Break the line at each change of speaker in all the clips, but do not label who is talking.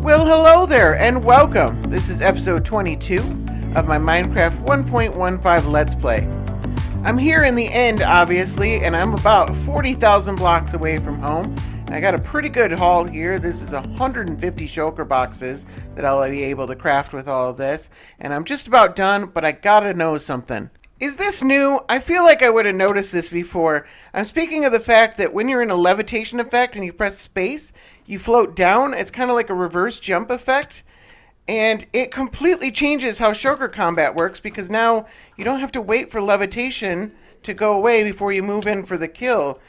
Well, hello there, and welcome. This is episode 22 of my Minecraft 1.15 Let's Play. I'm here in the end, obviously, and I'm about 40,000 blocks away from home. I got a pretty good haul here. This is 150 shulker boxes that I'll be able to craft with all of this, and I'm just about done, but I gotta know something. Is this new? I feel like I would have noticed this before. I'm speaking of the fact that when you're in a levitation effect and you press space, you float down. It's kind of like a reverse jump effect. And it completely changes how shulker combat works because now you don't have to wait for levitation to go away before you move in for the kill.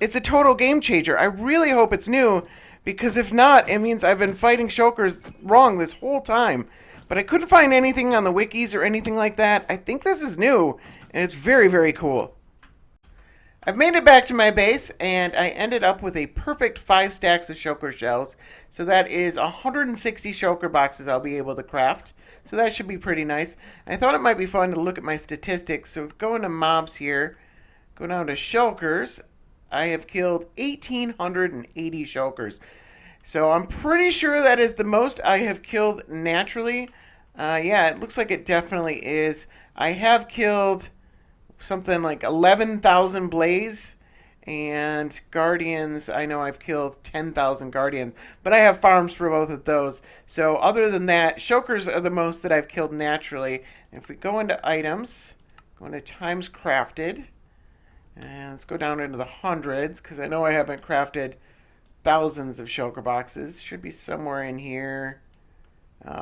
It's a total game changer. I really hope it's new because if not, it means I've been fighting shulkers wrong this whole time. But I couldn't find anything on the wikis or anything like that. I think this is new, and it's very, very cool. I've made it back to my base, and I ended up with a perfect 5 stacks of shulker shells. So that is 160 shulker boxes I'll be able to craft. So that should be pretty nice. I thought it might be fun to look at my statistics. So go into mobs here, go down to shulkers. I have killed 1,880 shulkers. So I'm pretty sure that is the most I have killed naturally. Yeah, it looks like it definitely is. I have killed something like 11,000 blaze, and guardians, I know I've killed 10,000 guardians, but I have farms for both of those. So other than that, shulkers are the most that I've killed naturally. If we go into items, go into times crafted, and let's go down into the hundreds, because I know I haven't crafted thousands of shulker boxes. Should be somewhere in here.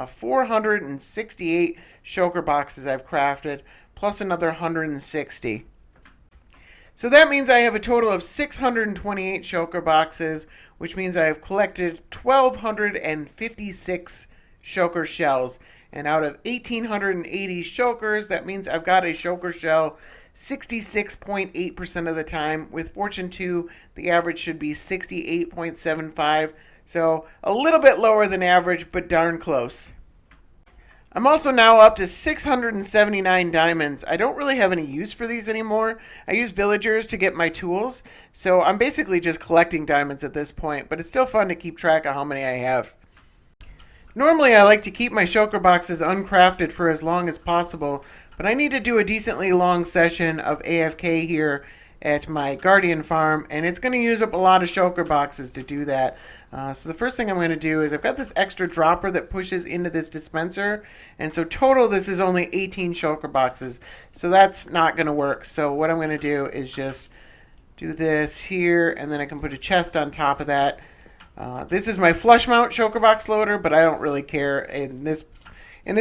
468 shulker boxes I've crafted, plus another 160. So that means I have a total of 628 shulker boxes, which means I have collected 1,256 shulker shells. And out of 1,880 shulkers, that means I've got a shulker shell 66.8% of the time. With Fortune 2, the average should be 68.75. So a little bit lower than average, but darn close. I'm also now up to 679 diamonds. I don't really have any use for these anymore. I use villagers to get my tools. So I'm basically just collecting diamonds at this point, but it's still fun to keep track of how many I have. Normally I like to keep my shulker boxes uncrafted for as long as possible, but I need to do a decently long session of AFK here at my guardian farm, and it's going to use up a lot of shulker boxes to do that. So the first thing I'm going to do is I've got this extra dropper that pushes into this dispenser, and so total this is only 18 shulker boxes, so that's not going to work. So what I'm going to do is just do this here, and then I can put a chest on top of that. This is my flush mount shulker box loader, but I don't really care. In this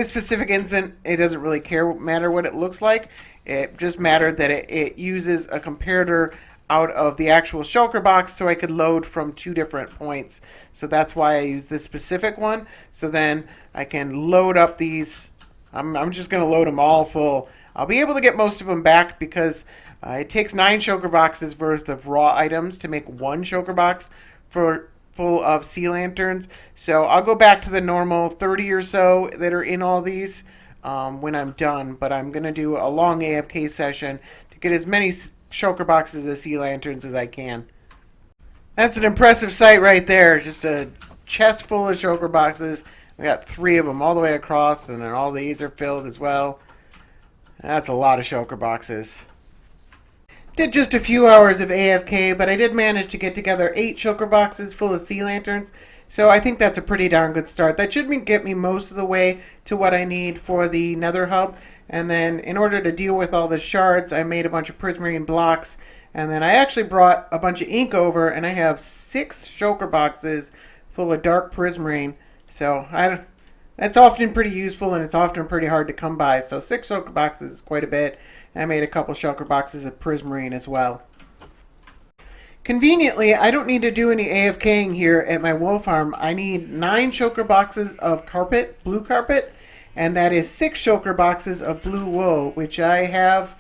specific instance, it doesn't really matter what it looks like. It just mattered that it uses a comparator out of the actual shulker box so I could load from 2 different points. So that's why I use this specific one. So then I can load up these. I'm just going to load them all full. I'll be able to get most of them back because it takes 9 shulker boxes worth of raw items to make 1 shulker box full of sea lanterns. So I'll go back to the normal 30 or so that are in all these when I'm done. But I'm going to do a long AFK session to get as many shulker boxes of sea lanterns as I can. That's an impressive sight right there. Just a chest full of shulker boxes. We got 3 of them all the way across, and then all these are filled as well. That's a lot of shulker boxes. Did just a few hours of AFK, but I did manage to get together 8 shulker boxes full of sea lanterns. So I think that's a pretty darn good start. That should get me most of the way to what I need for the Nether hub. And then in order to deal with all the shards, I made a bunch of prismarine blocks. And then I actually brought a bunch of ink over, and I have 6 shulker boxes full of dark prismarine. So that's often pretty useful, and it's often pretty hard to come by. So 6 shulker boxes is quite a bit. And I made a couple shulker boxes of prismarine as well. Conveniently, I don't need to do any AFKing here at my wool farm. I need 9 shulker boxes of carpet, blue carpet, and that is 6 shulker boxes of blue wool, which I have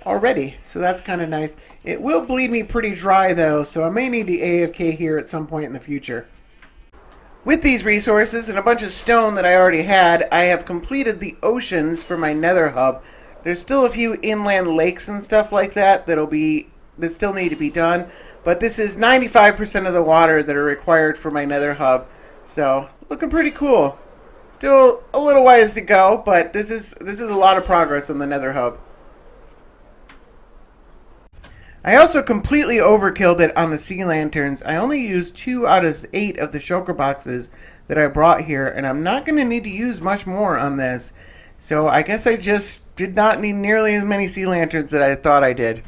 already. So that's kind of nice. It will bleed me pretty dry though, so I may need the AFK here at some point in the future. With these resources and a bunch of stone that I already had, I have completed the oceans for my Nether hub. There's still a few inland lakes and stuff like that that still need to be done, but this is 95% of the water that are required for my Nether hub. So looking pretty cool. Still a little ways to go, but this is a lot of progress on the Nether hub. I also completely overkilled it on the sea lanterns. I only used 2 out of 8 of the shulker boxes that I brought here, and I'm not going to need to use much more on this. So I guess I just did not need nearly as many sea lanterns that I thought I did.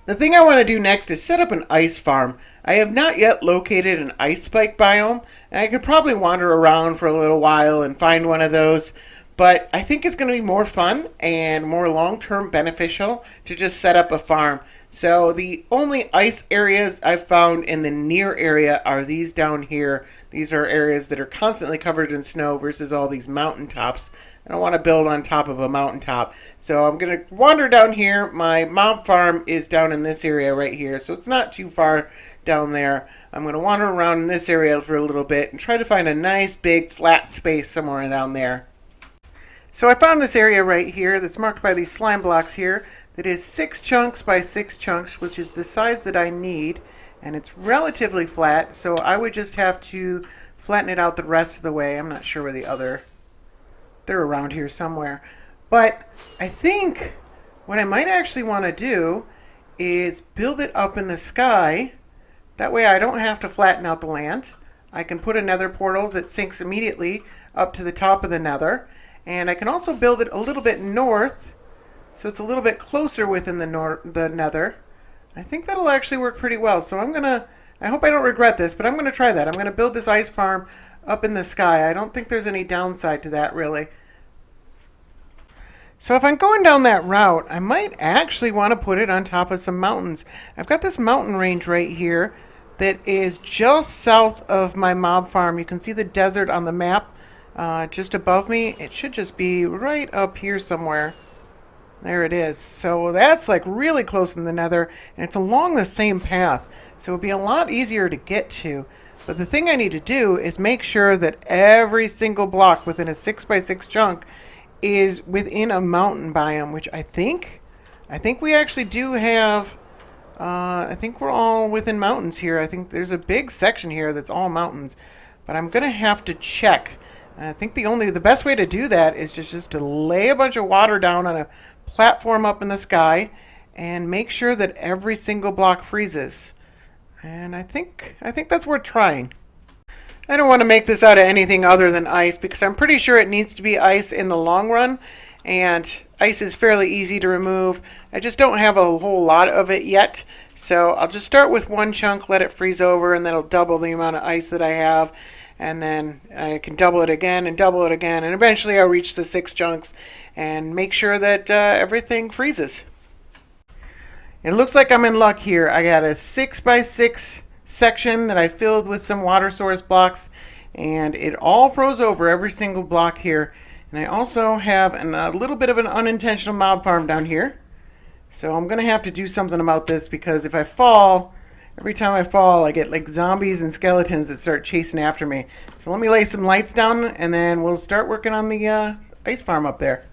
The thing I want to do next is set up an ice farm. I have not yet located an ice spike biome, and I could probably wander around for a little while and find one of those. But I think it's going to be more fun and more long-term beneficial to just set up a farm. So the only ice areas I've found in the near area are these down here. These are areas that are constantly covered in snow versus all these mountaintops. I don't want to build on top of a mountaintop. So I'm going to wander down here. My mob farm is down in this area right here, so it's not too far down there. I'm going to wander around in this area for a little bit and try to find a nice big flat space somewhere down there. So I found this area right here that's marked by these slime blocks here that is 6 chunks by 6 chunks, which is the size that I need, and it's relatively flat, so I would just have to flatten it out the rest of the way. I'm not sure where the other... They're around here somewhere. But I think what I might actually want to do is build it up in the sky. That way I don't have to flatten out the land. I can put a nether portal that sinks immediately up to the top of the nether. And I can also build it a little bit north, so it's a little bit closer within the nether. I think that'll actually work pretty well. So I hope I don't regret this, but I'm going to try that. I'm going to build this ice farm up in the sky. I don't think there's any downside to that, really. So if I'm going down that route, I might actually want to put it on top of some mountains. I've got this mountain range right here that is just south of my mob farm. You can see the desert on the map. Just above me. It should just be right up here somewhere. There it is. So that's like really close in the nether, and it's along the same path. So it would be a lot easier to get to. But the thing I need to do is make sure that every single block within a 6 by 6 chunk is within a mountain biome, which I think we actually do have. I think we're all within mountains here. I think there's a big section here that's all mountains. But I'm going to have to check. I think the best way to do that is just to lay a bunch of water down on a platform up in the sky and make sure that every single block freezes. And I think that's worth trying. I don't want to make this out of anything other than ice because I'm pretty sure it needs to be ice in the long run, and ice is fairly easy to remove. I just don't have a whole lot of it yet, so I'll just start with 1 chunk, let it freeze over, and that'll double the amount of ice that I have. And then I can double it again, and eventually I'll reach the 6 chunks and make sure that everything freezes. It looks like I'm in luck here. I got a 6 by 6 section that I filled with some water source blocks, and it all froze over, every single block here. And I also have a little bit of an unintentional mob farm down here. So I'm going to have to do something about this, because if I fall... Every time I fall, I get like zombies and skeletons that start chasing after me. So let me lay some lights down, and then we'll start working on the ice farm up there.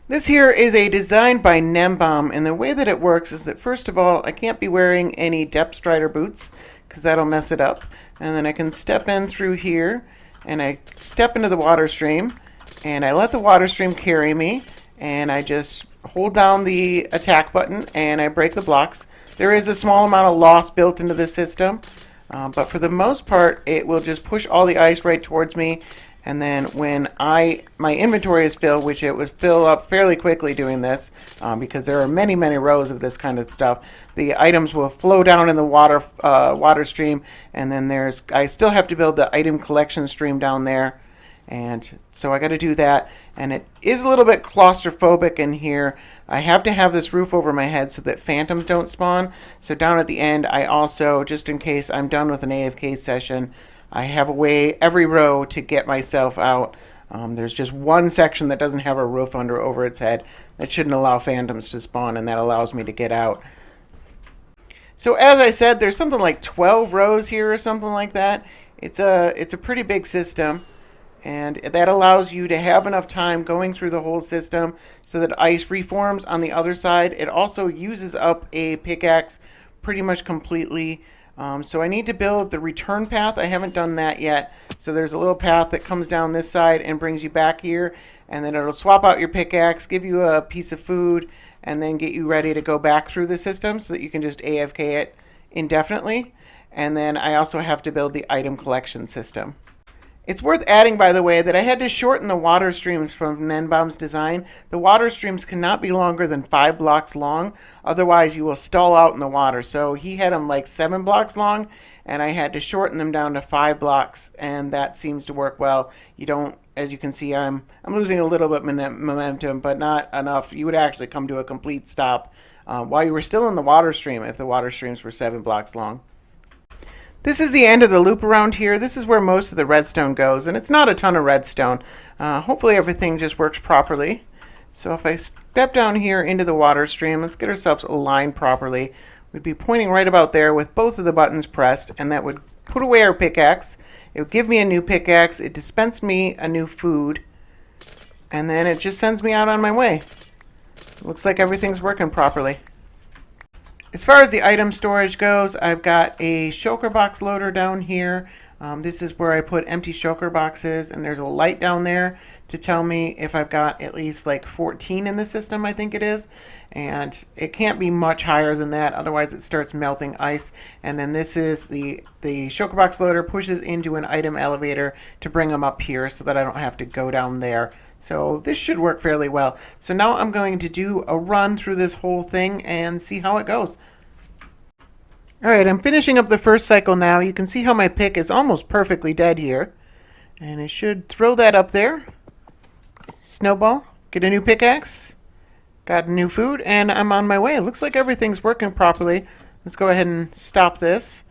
This here is a design by Nembomb, and the way that it works is that, first of all, I can't be wearing any depth strider boots because that'll mess it up. And then I can step in through here, and I step into the water stream, and I let the water stream carry me, and I just hold down the attack button, and I break the blocks. There is a small amount of loss built into the system, but for the most part, it will just push all the ice right towards me. And then when my inventory is filled, which it was fill up fairly quickly doing this, because there are many, many rows of this kind of stuff, the items will flow down in the water stream, and then I still have to build the item collection stream down there. And so I got to do that, and it is a little bit claustrophobic in here. I have to have this roof over my head so that phantoms don't spawn. So down at the end, I also, just in case I'm done with an AFK session, I have a way every row to get myself out. There's just one section that doesn't have a roof over its head. That shouldn't allow phantoms to spawn, and that allows me to get out. So as I said, there's something like 12 rows here or something like that. It's a pretty big system. And that allows you to have enough time going through the whole system so that ice reforms on the other side. It also uses up a pickaxe pretty much completely. So I need to build the return path. I haven't done that yet. So there's a little path that comes down this side and brings you back here. And then it'll swap out your pickaxe, give you a piece of food, and then get you ready to go back through the system so that you can just AFK it indefinitely. And then I also have to build the item collection system. It's worth adding, by the way, that I had to shorten the water streams from Nenbaum's design. The water streams cannot be longer than 5 blocks long, otherwise you will stall out in the water. So he had them like 7 blocks long, and I had to shorten them down to 5 blocks, and that seems to work well. You don't, as you can see, I'm losing a little bit momentum, but not enough. You would actually come to a complete stop while you were still in the water stream if the water streams were 7 blocks long. This is the end of the loop around here. This is where most of the redstone goes, and it's not a ton of redstone. Hopefully everything just works properly. So if I step down here into the water stream, let's get ourselves aligned properly. We'd be pointing right about there with both of the buttons pressed, and that would put away our pickaxe. It would give me a new pickaxe. It dispensed me a new food, and then it just sends me out on my way. Looks like everything's working properly. As far as the item storage goes, I've got a shulker box loader down here. This is where I put empty shulker boxes, and there's a light down there to tell me if I've got at least like 14 in the system, I think it is. And it can't be much higher than that, otherwise it starts melting ice. And then this is the shulker box loader pushes into an item elevator to bring them up here so that I don't have to go down there. So this should work fairly well. So now I'm going to do a run through this whole thing and see how it goes. Alright, I'm finishing up the first cycle now. You can see how my pick is almost perfectly dead here. And I should throw that up there. Snowball, get a new pickaxe, got a new food, and I'm on my way. It looks like everything's working properly. Let's go ahead and stop this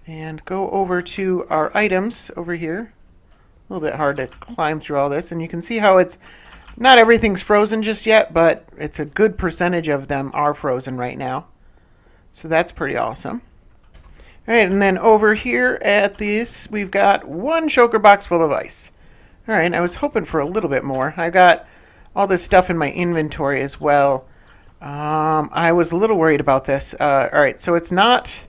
and go over to our items over here. A little bit hard to climb through all this, and you can see how it's not everything's frozen just yet, but it's a good percentage of them are frozen right now. So that's pretty awesome. All right, and then over here at this, we've got one shulker box full of ice. All right, I was hoping for a little bit more. I got all this stuff in my inventory as well. I was a little worried about this. All right, so it's not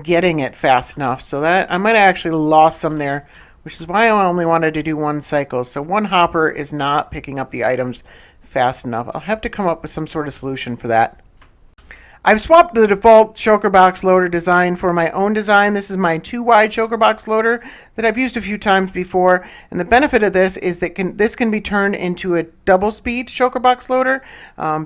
getting it fast enough, so that I might have actually lost some there, which is why I only wanted to do one cycle. So one hopper is not picking up the items fast enough. I'll have to come up with some sort of solution for that. I've swapped the default shulker box loader design for my own design. This is my 2-wide shulker box loader that I've used a few times before. And the benefit of this is that this can be turned into a double speed shulker box loader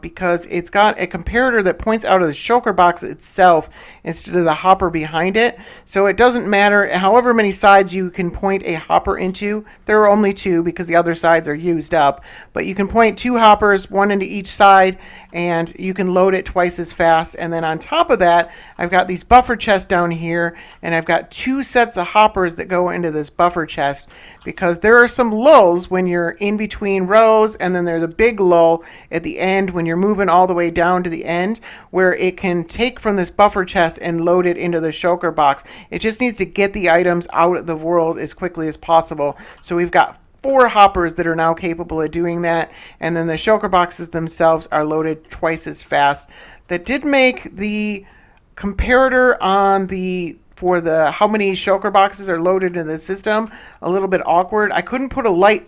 because it's got a comparator that points out of the shulker box itself instead of the hopper behind it. So it doesn't matter however many sides you can point a hopper into. There are only 2 because the other sides are used up. But you can point 2 hoppers, 1 into each side, and you can load it twice as fast. And then on top of that, I've got these buffer chests down here, and I've got 2 sets of hoppers that go into this buffer chest because there are some lulls when you're in between rows, and then there's a big lull at the end when you're moving all the way down to the end where it can take from this buffer chest and load it into the shulker box. It just needs to get the items out of the world as quickly as possible. So we've got 4 hoppers that are now capable of doing that, and then the shulker boxes themselves are loaded twice as fast. That did make the comparator on for how many shulker boxes are loaded in the system a little bit awkward. I couldn't put a light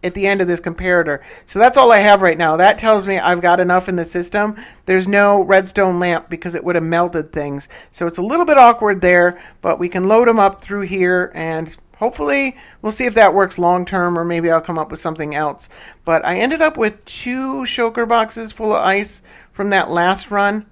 at the end of this comparator, so that's all I have right now. That tells me I've got enough in the system. There's no redstone lamp because it would have melted things, so it's a little bit awkward there, but we can load them up through here, and hopefully we'll see if that works long term, or maybe I'll come up with something else. But I ended up with 2 shulker boxes full of ice from that last run.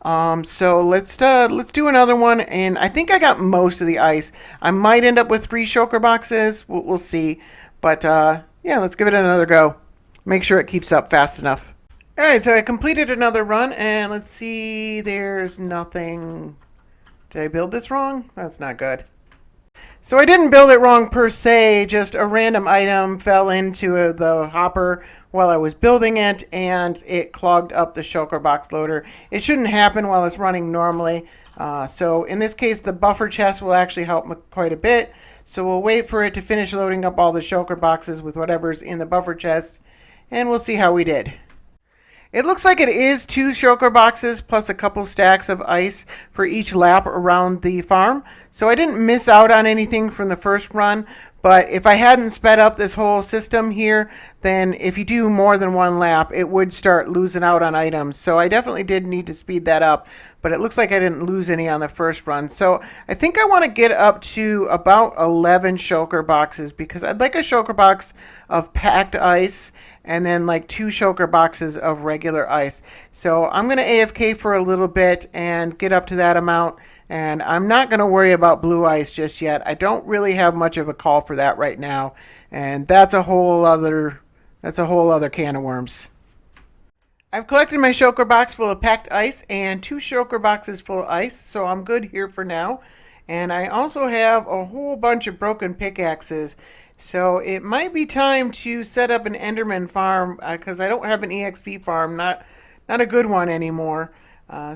So let's do another one, and I think I got most of the ice. I might end up with 3 shulker boxes. We'll see. But yeah, let's give it another go. Make sure it keeps up fast enough. All right, so I completed another run, and let's see. There's nothing. Did I build this wrong? That's not good. So I didn't build it wrong per se, just a random item fell into the hopper while I was building it, and it clogged up the shulker box loader. It shouldn't happen while it's running normally. So in this case, the buffer chest will actually help quite a bit. So we'll wait for it to finish loading up all the shulker boxes with whatever's in the buffer chest, and we'll see how we did. It looks like it is 2 shulker boxes plus a couple stacks of ice for each lap around the farm. So I didn't miss out on anything from the first run. But if I hadn't sped up this whole system here, then if you do more than one lap, it would start losing out on items. So I definitely did need to speed that up. But it looks like I didn't lose any on the first run. So I think I want to get up to about 11 shulker boxes because I'd like a shulker box of packed ice and then like 2 shulker boxes of regular ice. So I'm going to AFK for a little bit and get up to that amount. And I'm not going to worry about blue ice just yet. I don't really have much of a call for that right now. And that's a whole other can of worms. I've collected my shulker box full of packed ice and 2 shulker boxes full of ice, so I'm good here for now. And I also have a whole bunch of broken pickaxes. So it might be time to set up an Enderman farm because I don't have an EXP farm, not a good one anymore.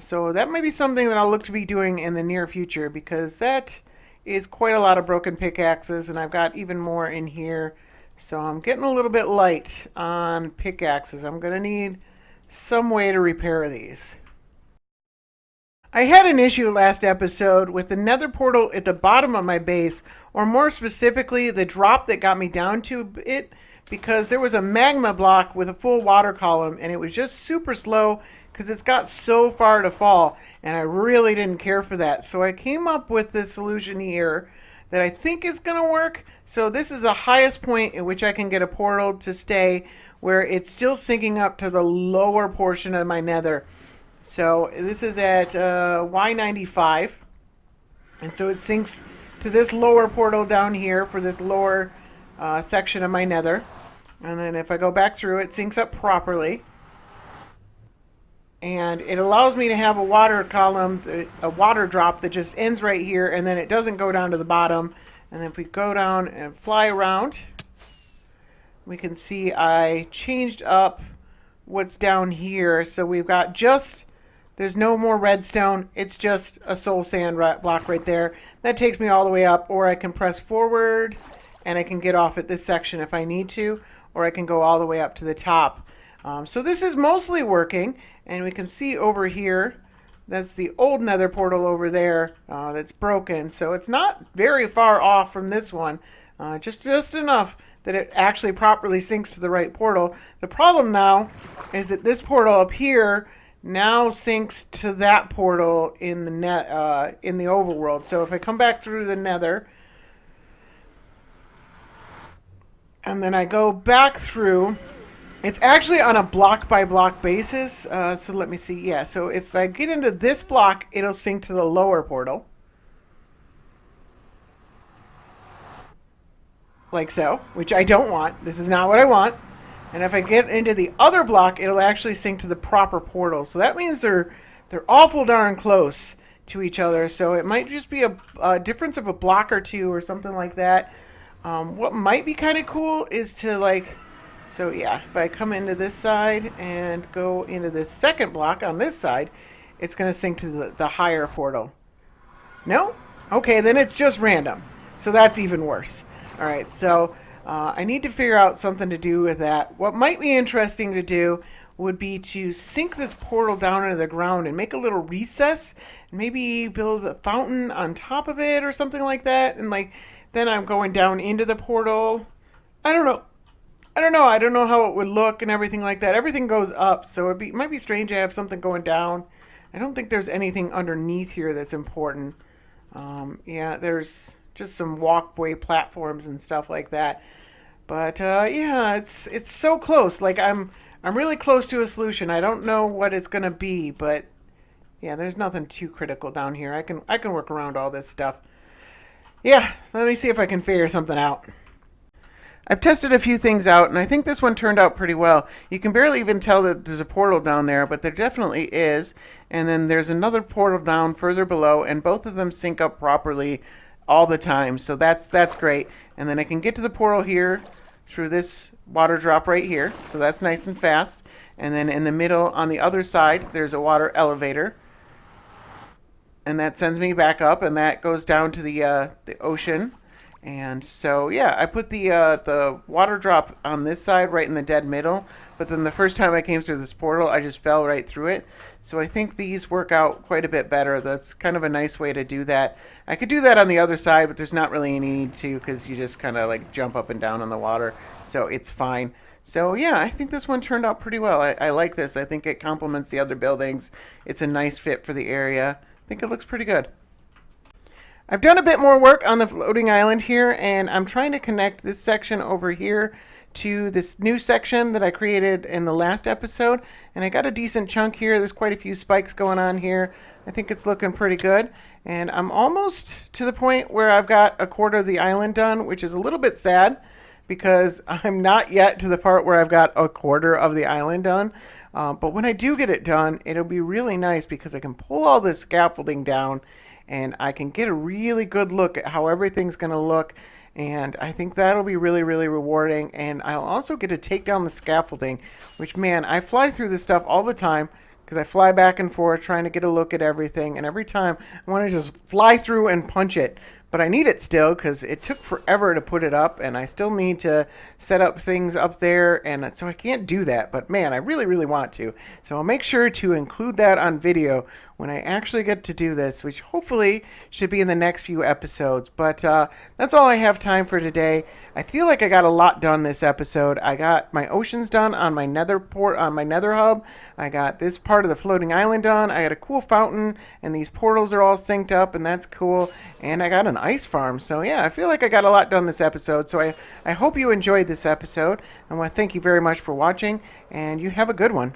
So that might be something that I'll look to be doing in the near future because that is quite a lot of broken pickaxes and I've got even more in here. So I'm getting a little bit light on pickaxes. I'm going to need some way to repair these. I had an issue last episode with the nether portal at the bottom of my base, or more specifically, the drop that got me down to it, because there was a magma block with a full water column, and it was just super slow because it's got so far to fall, and I really didn't care for that. So I came up with this solution here that I think is going to work. So this is the highest point at which I can get a portal to stay, where it's still sinking up to the lower portion of my nether. So this is at Y95, and so it sinks to this lower portal down here for this lower section of my nether. And then if I go back through, it sinks up properly. And it allows me to have a water column, a water drop that just ends right here, and then it doesn't go down to the bottom. And then if we go down and fly around, we can see I changed up what's down here. So we've got just... There's no more redstone. It's just a soul sand block right there. That takes me all the way up, or I can press forward and I can get off at this section if I need to, or I can go all the way up to the top. So this is mostly working, and we can see over here, that's the old nether portal over there that's broken. So it's not very far off from this one, just enough that it actually properly sinks to the right portal. The problem now is that this portal up here now sinks to that portal in the in the overworld. So if I come back through the nether and then I go back through, it's actually on a block by block basis. So let me see. Yeah, so if I get into this block, it'll sink to the lower portal. Like so, which I don't want. This is not what I want. And if I get into the other block, it'll actually sync to the proper portal. So that means they're awful darn close to each other. So it might just be a difference of a block or two or something like that. What might be kind of cool is to like, so yeah, if I come into this side and go into this second block on this side, it's going to sync to the higher portal. No? Okay, then it's just random. So that's even worse. All right, so... I need to figure out something to do with that. What might be interesting to do would be to sink this portal down into the ground and make a little recess, and maybe build a fountain on top of it or something like that. And like, then I'm going down into the portal. I don't know. I don't know how it would look and everything like that. Everything goes up, so it might be strange to have something going down. I don't think there's anything underneath here that's important. Yeah, there's just some walkway platforms and stuff like that. But yeah, it's so close. Like I'm really close to a solution. I don't know what it's gonna be, but yeah, there's nothing too critical down here. I can work around all this stuff. Yeah, let me see if I can figure something out. I've tested a few things out, and I think this one turned out pretty well. You can barely even tell that there's a portal down there, but there definitely is. And then there's another portal down further below, and both of them sync up properly all the time. So that's great. And then I can get to the portal here through this water drop right here. So that's nice and fast. And then in the middle on the other side, there's a water elevator. And that sends me back up, and that goes down to the ocean. And so, yeah, I put the water drop on this side right in the dead middle. but then the first time I came through this portal, I just fell right through it. So I think these work out quite a bit better. That's kind of a nice way to do that. I could do that on the other side, but there's not really any need to because you just kind of like jump up and down on the water. So it's fine. So yeah, I think this one turned out pretty well. I like this. I think it complements the other buildings. It's a nice fit for the area. I think it looks pretty good. I've done a bit more work on the floating island here, and I'm trying to connect this section over here to this new section that I created in the last episode. And I got a decent chunk here. There's quite a few spikes going on here. I think it's looking pretty good. And I'm almost to the point where I've got a quarter of the island done, which is a little bit sad because I'm not yet to the part where I've got a quarter of the island done. But when I do get it done, it'll be really nice because I can pull all this scaffolding down and I can get a really good look at how everything's going to look. And I think that'll be really, really rewarding. And I'll also get to take down the scaffolding, which, man, I fly through this stuff all the time because I fly back and forth trying to get a look at everything. And every time I want to just fly through and punch it. But I need it still because it took forever to put it up, and I still need to set up things up there, and so I can't do that. But man, I really, really want to. So I'll make sure to include that on video when I actually get to do this, which hopefully should be in the next few episodes. But that's all I have time for today. I feel like I got a lot done this episode. I got my oceans done on my Nether hub. I got this part of the floating island done. I got a cool fountain, and these portals are all synced up, and that's cool. And I got an ice farm. So yeah, I feel like I got a lot done this episode. So I hope you enjoyed this episode. I want to thank you very much for watching, and you have a good one.